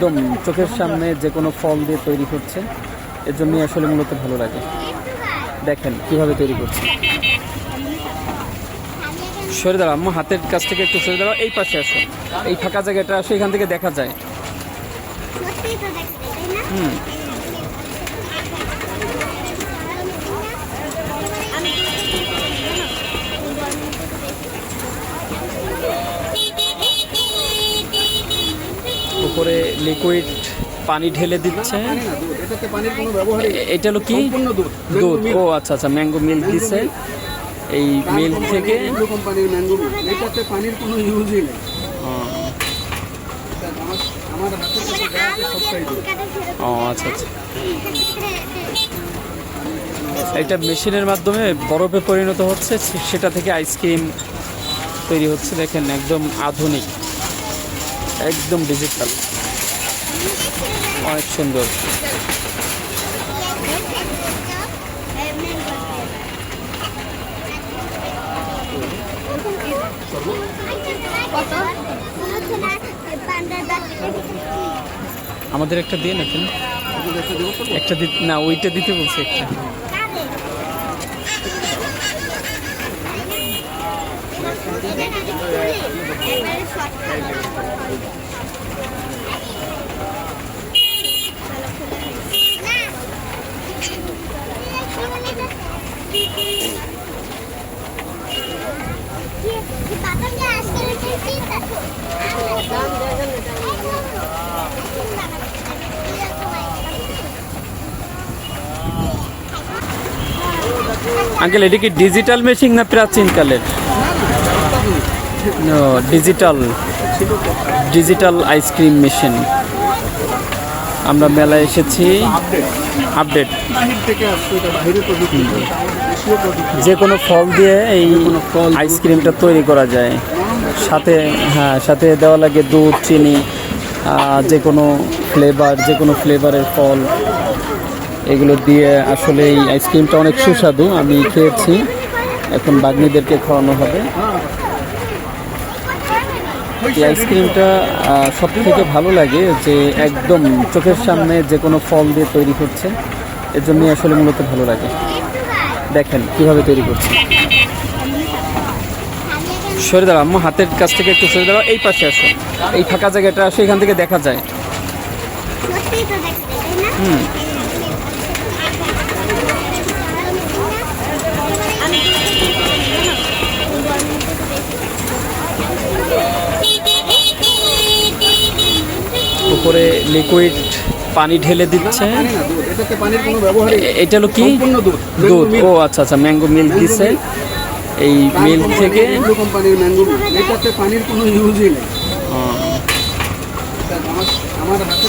একদম চোখের সামনে যে কোনো ফল দিয়ে তৈরি করছে, এর জন্যই আসলে মূলত ভালো লাগে। দেখেন কিভাবে তৈরি করছে। সরে দাঁড়া আম্মু, হাতের কাছ থেকে একটু সরে দাঁড়াও, এই পাশে আসো, এই ফাঁকা জায়গাটা আসো, এখান থেকে দেখা যায়। হুম, উপরে লিকুইড পানি ঢেলে দিচ্ছে। এটা হলো কি দুধ? ও আচ্ছা আচ্ছা, ম্যাঙ্গো মিল্ক দিচ্ছে। এই মিল্ক থেকে কোম্পানির ম্যাঙ্গো, এটাতে পানির কোনো ইউজই নেই। আমার হাতে সবটাই দুধ। ও আচ্ছা আচ্ছা, এটা মেশিনের মাধ্যমে বরফে পরিণত হচ্ছে, সেটা থেকে আইসক্রিম তৈরি হচ্ছে। দেখেন একদম আধুনিক, একদম ডিজিটাল, অনেক সুন্দর। আমাদের একটা দিয়ে নাকি একটা না, ওইটা দিতে বলছে একটা। আঙ্কেল, এটা কি ডিজিটাল মেশিন না প্রাচীন কালের? Digital digital ice cream machine. আমরা মেলায় এসেছি। আপডেট যে কোনো ফল দিয়ে এই আইসক্রিমটা তৈরি করা যায়। সাথে সাথে দেওয়া লাগে দুধ, চিনি, যে কোনো ফ্লেভারের ফল, এগুলো দিয়ে আসলে এই আইসক্রিমটা অনেক সুস্বাদু। আমি খেয়েছি, এখন বাগ্নিদেরকে খাওয়ানো হবে। এই আইসক্রিমটা সব থেকে ভালো লাগে যে একদম চোখের সামনে যে কোনো ফল দিয়ে তৈরি করছে, এর জন্যই আসলে মূলত ভালো লাগে। দেখেন কিভাবে তৈরি করছে। সরে দাঁড়া আম্মু, হাতের কাছ থেকে একটু সরে দাঁড়াও, এই পাশে আসো, এই ফাঁকা জায়গাটা আসো, এখান থেকে দেখা যায়। হুম, উপরে লিকুইড পানি ঢেলে দিচ্ছে। এটা হলো কি দুধ? ও আচ্ছা আচ্ছা, ম্যাঙ্গো মিল্ক দিচ্ছে। এই মিল্ক থেকে কোম্পানির ম্যাঙ্গো, এটাতে পানির কোনো ইউজই নেই। আমার হাতে